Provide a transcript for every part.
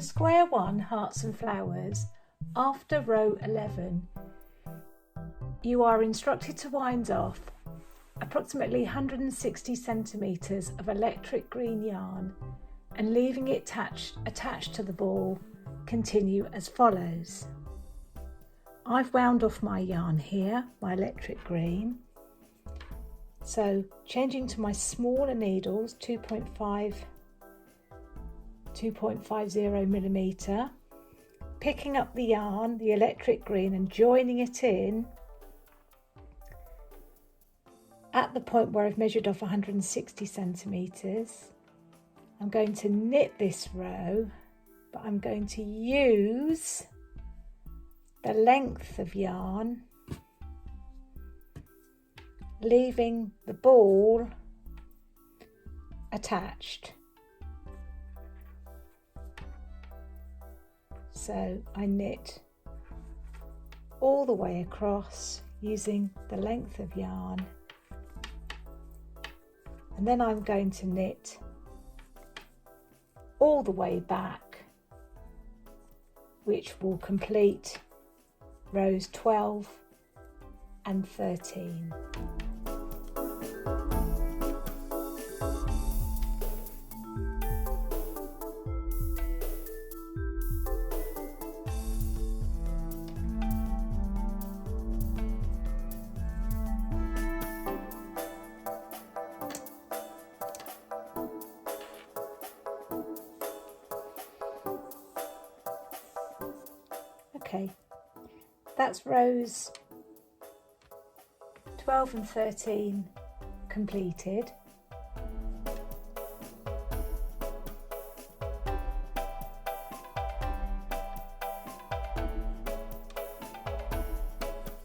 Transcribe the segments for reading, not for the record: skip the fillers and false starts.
For square 1 hearts and flowers, after row 11, you are instructed to wind off approximately 160 centimetres of electric green yarn and leaving it attached to the ball, continue as follows. I've wound off my yarn here, my electric green. So changing to my smaller needles, 2.50 millimetre, picking up the yarn, the electric green, and joining it in at the point where I've measured off 160 centimetres. I'm going to knit this row, but I'm going to use the length of yarn, leaving the ball attached. So I knit all the way across using the length of yarn, and then I'm going to knit all the way back, which will complete rows 12 and 13. Okay, that's rows 12 and 13 completed.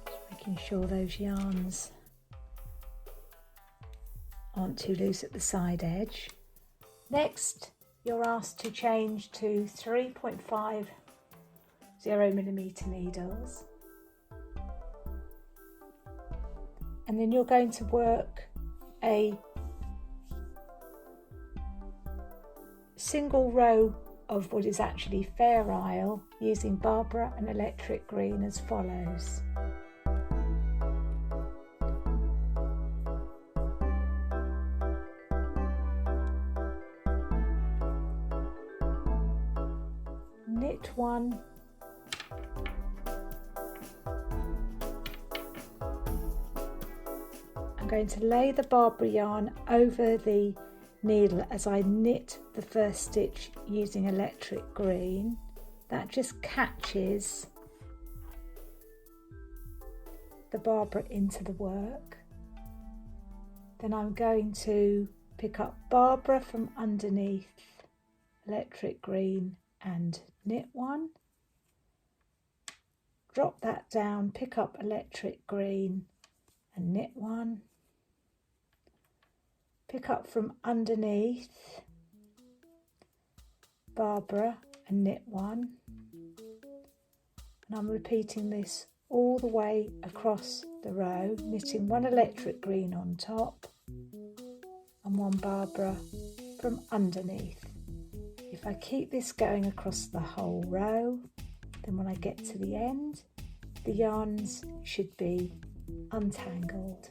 Just making sure those yarns aren't too loose at the side edge. Next, you're asked to change to 3.50 millimetre needles, and then you're going to work a single row of what is actually Fair Isle using Barbara and electric green as follows. Knit one, I'm going to lay the Barbara yarn over the needle as I knit the first stitch using electric green. That just catches the Barbara into the work. Then I'm going to pick up Barbara from underneath, electric green, and knit one. Drop that down, pick up electric green and knit one. Pick up from underneath, Barbara, and knit one. And I'm repeating this all the way across the row, knitting one electric green on top and one Barbara from underneath. If I keep this going across the whole row, then when I get to the end, the yarns should be untangled.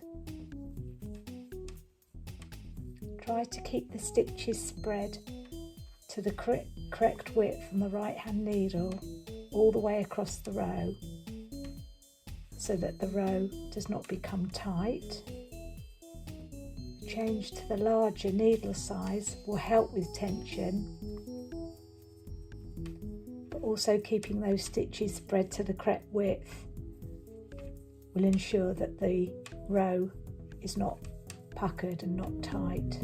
Try to keep the stitches spread to the correct width on the right hand needle all the way across the row so that the row does not become tight. Change to the larger needle size will help with tension, but also keeping those stitches spread to the correct width will ensure that the row is not puckered and not tight.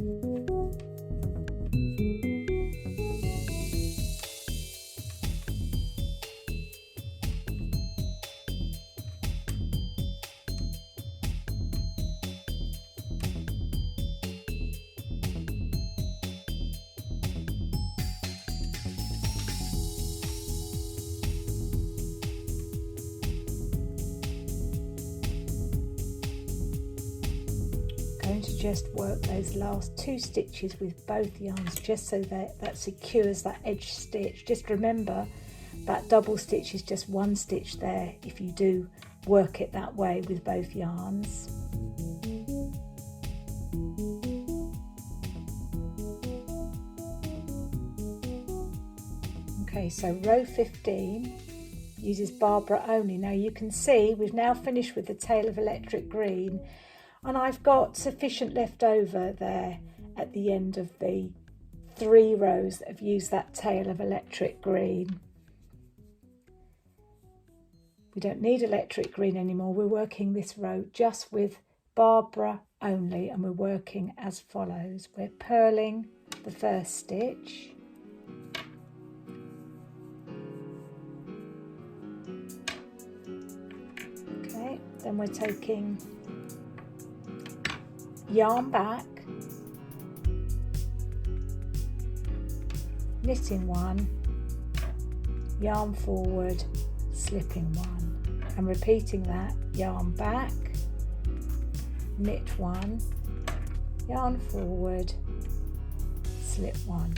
going to just work those last 2 stitches with both yarns, just so that secures that edge stitch. Just remember that double stitch is just 1 stitch there if you do work it that way with both yarns. Okay, so row 15 uses Barbara only. Now you can see we've now finished with the tail of electric green, and I've got sufficient left over there at the end of the 3 rows that have used that tail of electric green. We don't need electric green anymore. We're working this row just with Barbara only, and we're working as follows. We're purling the first stitch, okay, then we're taking yarn back, knitting 1, yarn forward, slipping 1, and repeating that. Yarn back, knit 1, yarn forward, slip 1.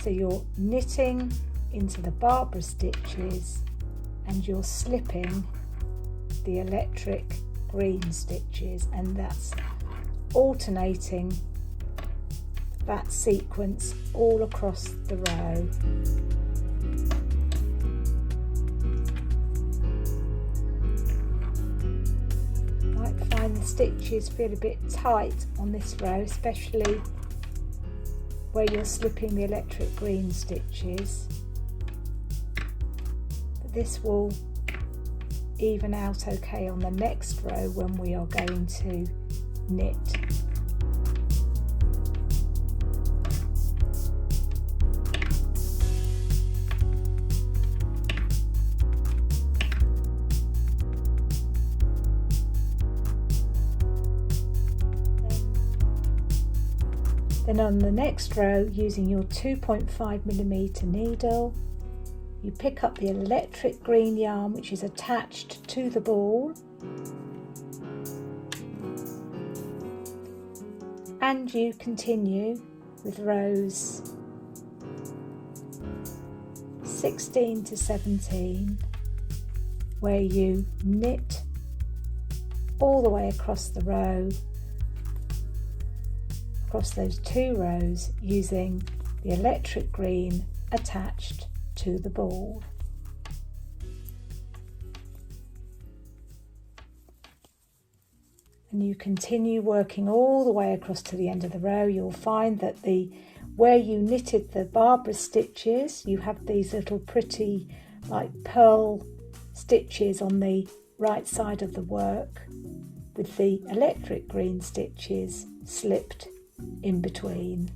So you're knitting into the Barbara stitches and you're slipping the electric green stitches, and that's alternating that sequence all across the row. Find the stitches feel a bit tight on this row, especially where you're slipping the electric green stitches, but this will even out okay on the next row when we are going to knit. Then on the next row, using your 2.5mm needle, you pick up the electric green yarn which is attached to the ball, and you continue with rows 16 to 17, where you knit all the way across the row, across those 2 rows, using the electric green attached to the ball. And you continue working all the way across to the end of the row. You'll find that where you knitted the Barbara stitches, you have these little pretty like pearl stitches on the right side of the work, with the electric green stitches slipped in between.